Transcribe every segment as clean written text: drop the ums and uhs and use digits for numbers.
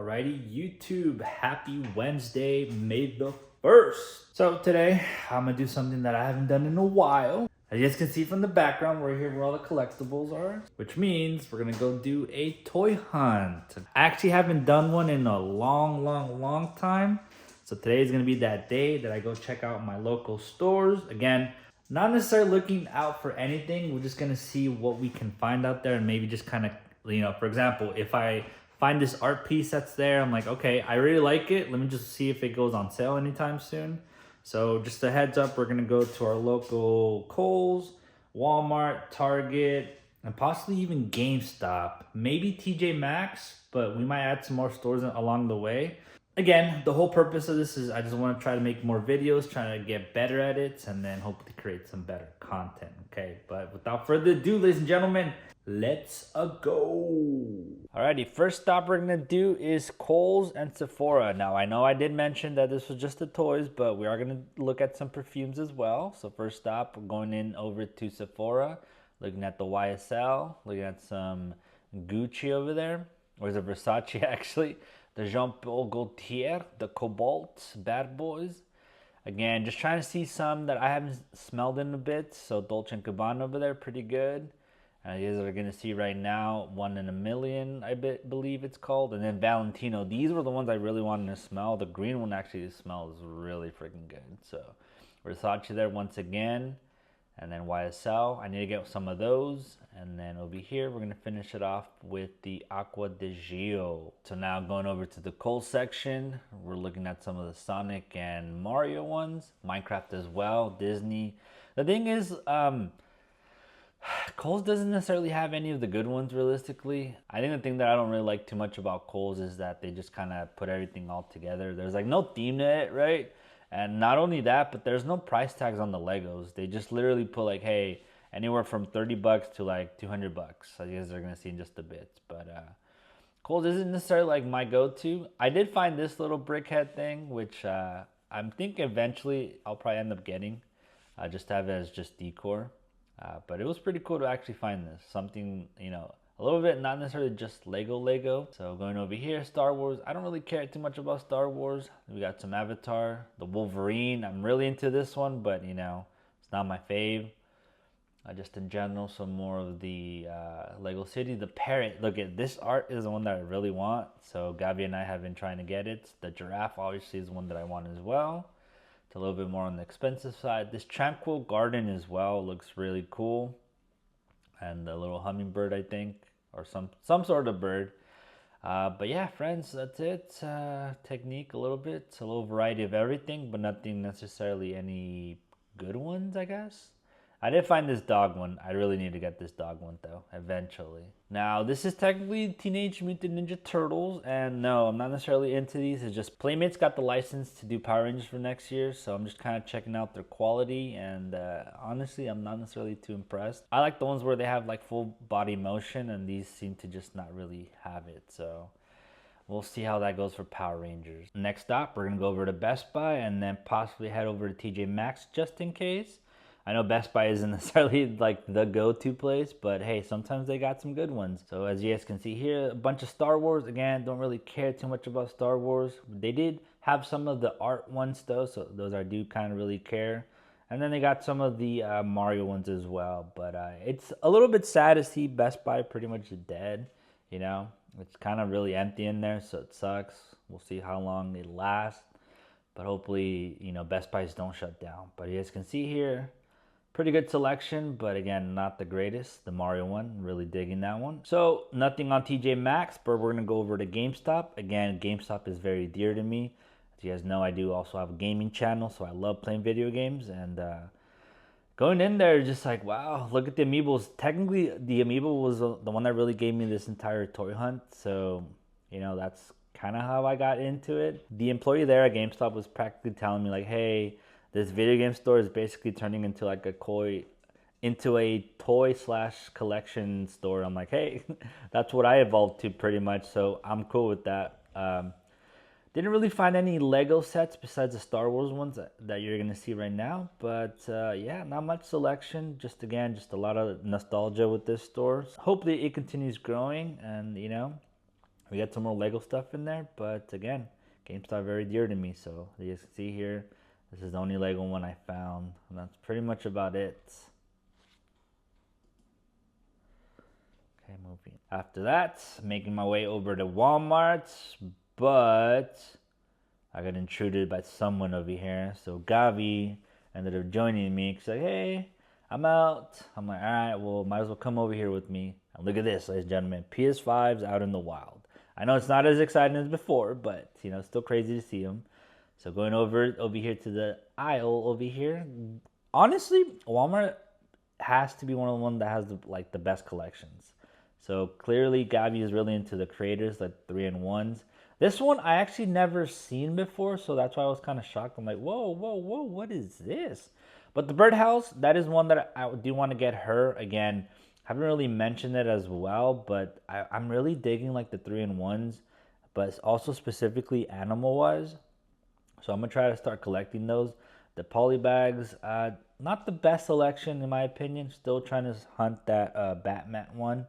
Alrighty, YouTube, happy Wednesday, May the 1st. So today, I'm gonna do something that I haven't done in a while. As you guys can see from the background, we're here where all the collectibles are, which means we're gonna go do a toy hunt. I actually haven't done one in a long time. So today is gonna be that day that I go check out my local stores. Again, not necessarily looking out for anything. We're just gonna see what we can find out there and maybe just kind of, for example, if I find this art piece that's there, I'm like, okay, I really like it. Let me just see if it goes on sale anytime soon. So just a heads up, we're gonna go to our local Kohl's, Walmart, Target, and possibly even GameStop, maybe TJ Maxx, but we might add some more stores along the way. Again, the whole purpose of this is I just want to try to make more videos, trying to get better at it, and then hopefully create some better content, okay? But without further ado, ladies and gentlemen, let's go. Alrighty, first stop we're gonna do is Kohl's and Sephora. Now, I know I did mention that this was just the toys, but we are gonna look at some perfumes as well. So first stop, we're going in over to Sephora, looking at the YSL, looking at some Gucci over there, or is it Versace actually? The Jean-Paul Gaultier, the Cobalt, Bad Boys. Again, just trying to see some that I haven't smelled in a bit. So Dolce & Gabbana over there, pretty good. And you guys are going to see right now, 1 in a Million, I believe it's called. And then Valentino. These were the ones I really wanted to smell. The green one actually smells really freaking good. So Versace there once again. And then YSL, I need to get some of those. And then over here, we're gonna finish it off with the Acqua di Gio. So now going over to the Kohl's section, we're looking at some of the Sonic and Mario ones, Minecraft as well, Disney. The thing is, Kohl's doesn't necessarily have any of the good ones realistically. I think the thing that I don't really like too much about Kohl's is that they just kind of put everything all together. There's like no theme to it, right? And not only that, but there's no price tags on the Legos. They just literally put like, hey, anywhere from 30 bucks to like 200 bucks. I guess they're gonna see in just a bit. But Kohl's isn't necessarily like my go-to. I did find this little brickhead thing, which I'm thinking eventually I'll probably end up getting, just to have it as just decor. But it was pretty cool to actually find this. Something, a little bit, not necessarily just Lego. So going over here, Star Wars. I don't really care too much about Star Wars. We got some Avatar, the Wolverine. I'm really into this one, but it's not my fave. Just in general, some more of the Lego City. The parrot, look at this art is the one that I really want. So Gabby and I have been trying to get it. The giraffe obviously is one that I want as well. It's a little bit more on the expensive side. This Tranquil Garden as well looks really cool. And the little hummingbird, I think, or some sort of bird. But yeah, friends, that's it. Technique a little bit. It's a little variety of everything, but nothing necessarily any good ones, I guess. I did find this dog one. I really need to get this dog one though, eventually. Now, this is technically Teenage Mutant Ninja Turtles, and no, I'm not necessarily into these. It's just Playmates got the license to do Power Rangers for next year, so I'm just kind of checking out their quality, and honestly, I'm not necessarily too impressed. I like the ones where they have like full body motion, and these seem to just not really have it, so we'll see how that goes for Power Rangers. Next stop, we're gonna go over to Best Buy, and then possibly head over to TJ Maxx just in case. I know Best Buy isn't necessarily like the go-to place, but hey, sometimes they got some good ones. So as you guys can see here, a bunch of Star Wars. Again, don't really care too much about Star Wars. They did have some of the art ones though, so those I do kind of really care. And then they got some of the Mario ones as well. But it's a little bit sad to see Best Buy pretty much dead, It's kind of really empty in there, so it sucks. We'll see how long they last. But hopefully, Best Buys don't shut down. But you guys can see here, pretty good selection, but again, not the greatest. The Mario one, really digging that one. So nothing on TJ Maxx, but we're gonna go over to GameStop. Again, GameStop is very dear to me. As you guys know, I do also have a gaming channel, so I love playing video games. And going in there, just like, wow, look at the amiibos. Technically, the amiibo was the one that really gave me this entire toy hunt. So, that's kind of how I got into it. The employee there at GameStop was practically telling me like, hey, this video game store is basically turning into like a toy/collection store. I'm like, hey, that's what I evolved to pretty much, so I'm cool with that. Didn't really find any Lego sets besides the Star Wars ones that you're gonna see right now, but yeah, not much selection. Just a lot of nostalgia with this store. Hopefully it continues growing, and We got some more Lego stuff in there, but again, GameStop very dear to me. So as you can see here, this is the only Lego one I found, and that's pretty much about it. Okay, moving. After that, making my way over to Walmart, but I got intruded by someone over here. So Gavi ended up joining me. She's like, hey, I'm out. I'm like, all right, well, might as well come over here with me. And look at this, ladies and gentlemen, PS5's out in the wild. I know it's not as exciting as before, but you know, it's still crazy to see them. So going over here to the aisle over here. Honestly, Walmart has to be one of the ones that has the best collections. So clearly, Gabi is really into the creators, like 3-in-1s. This one I actually never seen before, so that's why I was kind of shocked. I'm like, whoa, whoa, whoa, what is this? But the birdhouse, that is one that I do want to get her. Again, haven't really mentioned it as well, but I'm really digging like the 3-in-1s, but also specifically animal-wise. So I'm going to try to start collecting those. The poly bags, not the best selection in my opinion. Still trying to hunt that Batman one.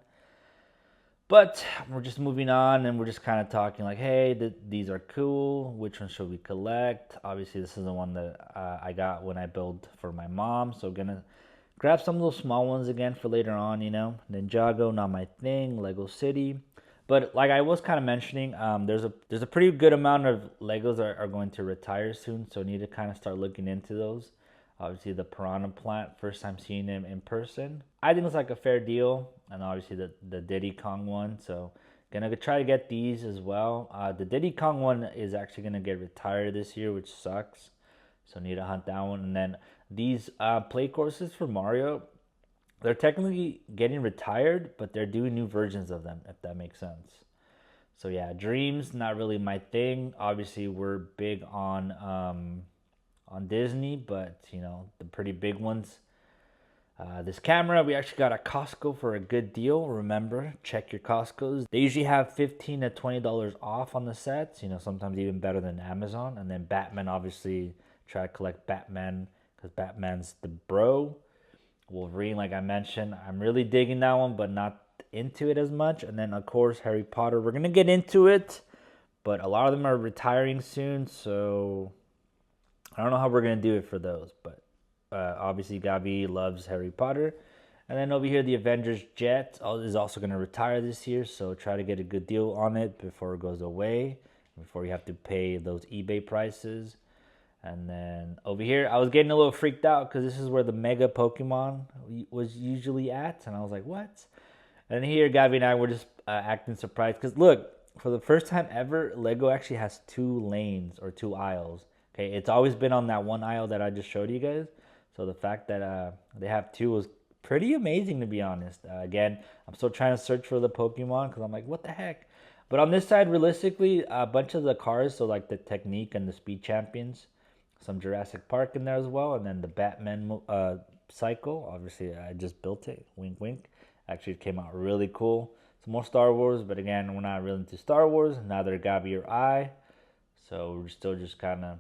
But we're just moving on, and we're just kind of talking like, hey, these are cool. Which one should we collect? Obviously, this is the one that I got when I built for my mom. So going to grab some of those small ones again for later on, you know. Ninjago, not my thing. Lego City. But like I was kind of mentioning, there's a pretty good amount of Legos are going to retire soon. So I need to kind of start looking into those. Obviously, the Piranha Plant, first time seeing him in person. I think it's like a fair deal. And obviously the Diddy Kong one. So gonna try to get these as well. The Diddy Kong one is actually gonna get retired this year, which sucks. So need to hunt that one. And then these play courses for Mario, they're technically getting retired, but they're doing new versions of them, if that makes sense. So yeah, Dreams, not really my thing. Obviously, we're big on Disney, but you know, the pretty big ones. This camera, we actually got at Costco for a good deal. Remember, check your Costco's. They usually have $15 to $20 off on the sets. You know, sometimes even better than Amazon. And then Batman, obviously, try to collect Batman because Batman's the bro. Wolverine, like I mentioned, I'm really digging that one, but not into it as much. And then, of course, Harry Potter. We're going to get into it, but a lot of them are retiring soon, so I don't know how we're going to do it for those, but obviously, Gabi loves Harry Potter. And then over here, the Avengers jet is also going to retire this year. So try to get a good deal on it before it goes away. Before you have to pay those eBay prices. And then over here, I was getting a little freaked out because this is where the Mega Pokemon was usually at. And I was like, what? And here, Gabi and I were just acting surprised. Because look, for the first time ever, Lego actually has 2 lanes or 2 aisles. Okay, it's always been on that one aisle that I just showed you guys. So the fact that they have 2 was pretty amazing, to be honest. Again, I'm still trying to search for the Pokemon because I'm like, what the heck? But on this side, realistically, a bunch of the cars, so like the Technique and the Speed Champions, some Jurassic Park in there as well, and then the Batman cycle. Obviously, I just built it. Wink, wink. Actually, it came out really cool. Some more Star Wars, but again, we're not really into Star Wars. Neither Gabi or I. So we're still just kind of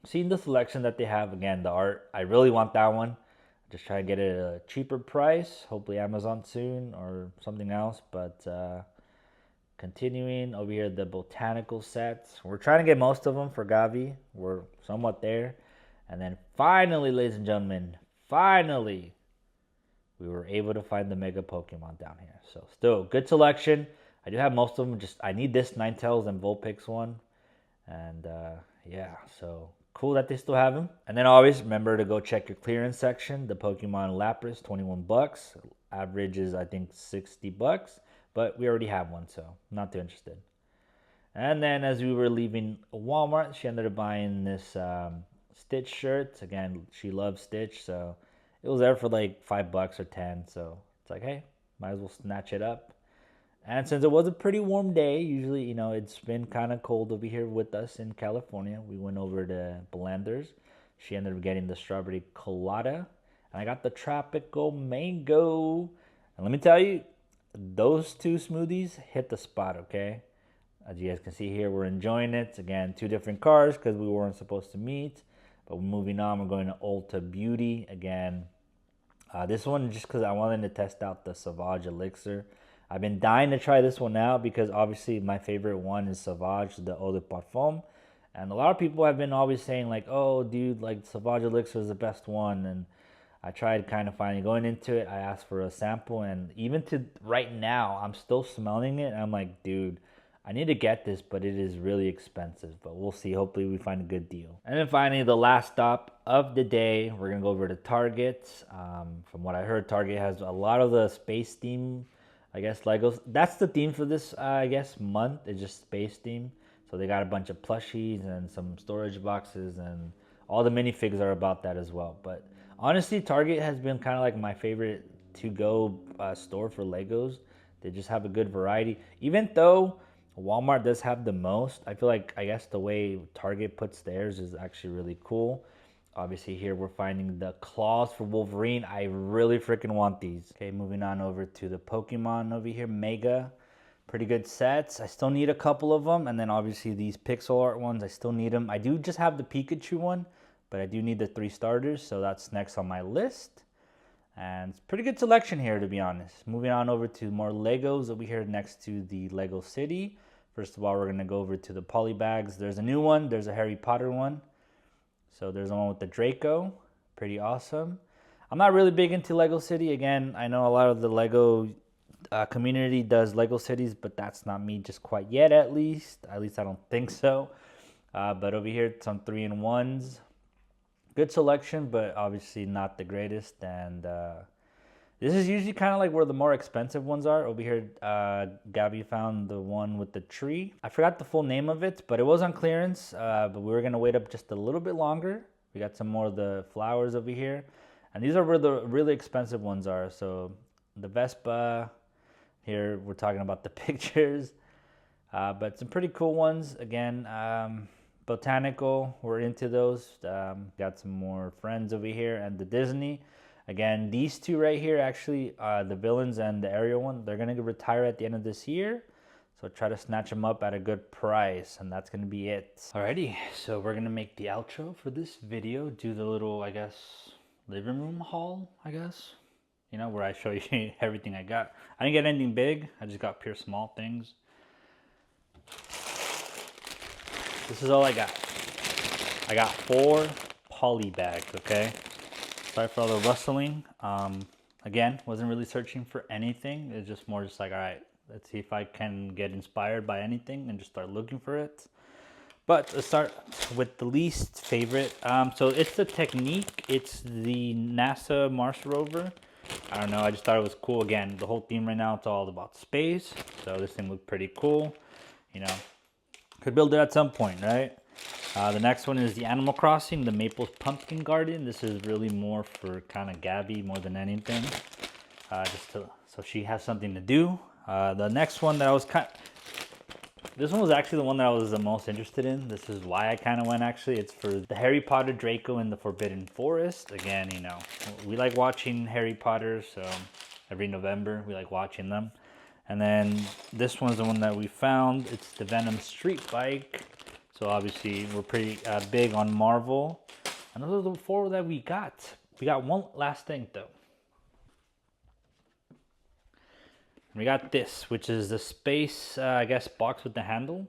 seeing the selection that they have. Again, the art, I really want that one. Just try to get it at a cheaper price. Hopefully Amazon soon or something else. But continuing over here, the botanical sets. We're trying to get most of them for Gavi. We're somewhat there. And then finally, ladies and gentlemen, finally, we were able to find the Mega Pokemon down here. So still, good selection. I do have most of them. Just I need this Ninetales and Vulpix one. And yeah, so cool that they still have them. And then always remember to go check your clearance section. The Pokemon Lapras, $21. Average is, I think, $60. But we already have one, so not too interested. And then as we were leaving Walmart, she ended up buying this Stitch shirt. Again, she loves Stitch, so it was there for like $5 or 10. So it's like, hey, might as well snatch it up. And since it was a pretty warm day, usually, you know, it's been kind of cold over here with us in California. We went over to Blenders. She ended up getting the strawberry colada. And I got the tropical mango. And let me tell you, those 2 smoothies hit the spot, okay? As you guys can see here, we're enjoying it. Again, 2 different cars because we weren't supposed to meet. But we're moving on. We're going to Ulta Beauty. Again, this one just because I wanted to test out the Sauvage Elixir. I've been dying to try this one out because obviously my favorite one is Sauvage, the Eau de Parfum. And a lot of people have been always saying like, oh, dude, like Sauvage Elixir is the best one. And I tried kind of finally going into it. I asked for a sample, and even to right now, I'm still smelling it. And I'm like, dude, I need to get this, but it is really expensive. But we'll see. Hopefully, we find a good deal. And then finally, the last stop of the day, we're gonna go over to Target. From what I heard, Target has a lot of the space theme, I guess, Legos. That's the theme for this, I guess, month. It's just space theme. So they got a bunch of plushies and some storage boxes, and all the minifigs are about that as well. But honestly, Target has been kind of like my favorite to-go store for Legos. They just have a good variety. Even though Walmart does have the most, I feel like, I guess the way Target puts theirs is actually really cool. Obviously here we're finding the claws for Wolverine. I really freaking want these. Okay, moving on over to the Pokemon over here, Mega. Pretty good sets. I still need a couple of them. And then obviously these pixel art ones, I still need them. I do just have the Pikachu one, but I do need the 3 starters, so that's next on my list. And it's pretty good selection here, to be honest. Moving on over to more Legos over here next to the Lego City. First of all, we're gonna go over to the poly bags. There's a new one, there's a Harry Potter one. So there's the one with the Draco, pretty awesome. I'm not really big into Lego City. Again, I know a lot of the Lego community does Lego cities, but that's not me just quite yet, at least. At least I don't think so. But over here, some 3-in-1s. Good selection, but obviously not the greatest. And this is usually kind of like where the more expensive ones are. Over here, Gabby found the one with the tree. I forgot the full name of it, but it was on clearance. But we were going to wait up just a little bit longer. We got some more of the flowers over here. And these are where the really expensive ones are. So the Vespa, here we're talking about the pictures. But some pretty cool ones. Again, botanical, we're into those. Got some more friends over here, and the Disney. Again, these two right here, actually, the villains and the Ariel one, they're gonna retire at the end of this year. So try to snatch them up at a good price, and that's gonna be it. Alrighty, so we're gonna make the outro for this video. Do the little, I guess, living room haul, I guess. You know, where I show you everything I got. I didn't get anything big. I just got pure small things. This is all I got. I got 4 poly bags, okay? Sorry for all the rustling. Again, wasn't really searching for anything. It's just more just like, all right, let's see if I can get inspired by anything and just start looking for it. But let's start with the least favorite. So it's the Technique. It's the NASA Mars rover. I don't know, I just thought it was cool. Again, the whole theme right now, it's all about space. So this thing looked pretty cool. You know, could build it at some point, right? The next one is the Animal Crossing, the Maples Pumpkin Garden. This is really more for kind of Gabby more than anything. So she has something to do. The next one that I was this one was actually the one that I was the most interested in. This is why I kind of went, actually. It's for the Harry Potter Draco in the Forbidden Forest. Again, you know, we like watching Harry Potter, so every November we like watching them. And then this one's the one that we found. It's the Venom Street Bike. So obviously we're pretty big on Marvel. And those are the 4 that we got. We got one last thing though. We got this, which is the space, I guess, box with the handle.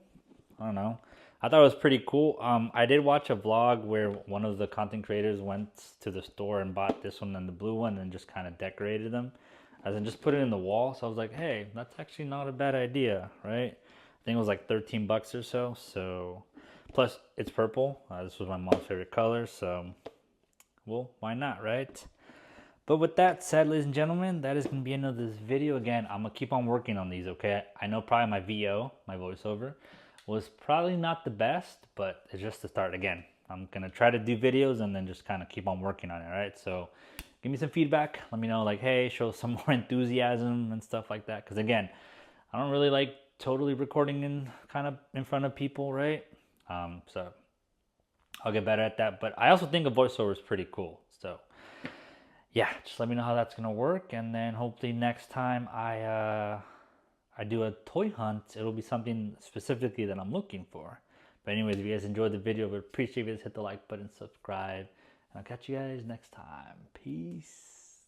I don't know. I thought it was pretty cool. I did watch a vlog where one of the content creators went to the store and bought this one and the blue one and just kind of decorated them. As in just put it in the wall. So I was like, hey, that's actually not a bad idea, right? I think it was like 13 bucks or so. So, plus it's purple. This was my mom's favorite color. So, well, why not, right? But with that said, ladies and gentlemen, that is going to be end of this video. Again, I'm going to keep on working on these, okay? I know probably my VO, my voiceover, was probably not the best, but it's just the start. Again, I'm going to try to do videos and then just kind of keep on working on it, right? So give me some feedback. Let me know, like, hey, show some more enthusiasm and stuff like that. Because again, I don't really like totally recording in front of people, right? So I'll get better at that. But I also think a voiceover is pretty cool. So yeah, just let me know how that's gonna work, and then hopefully next time I do a toy hunt, it'll be something specifically that I'm looking for. But anyways, if you guys enjoyed the video, I would appreciate if you guys hit the like button, subscribe, and I'll catch you guys next time. Peace.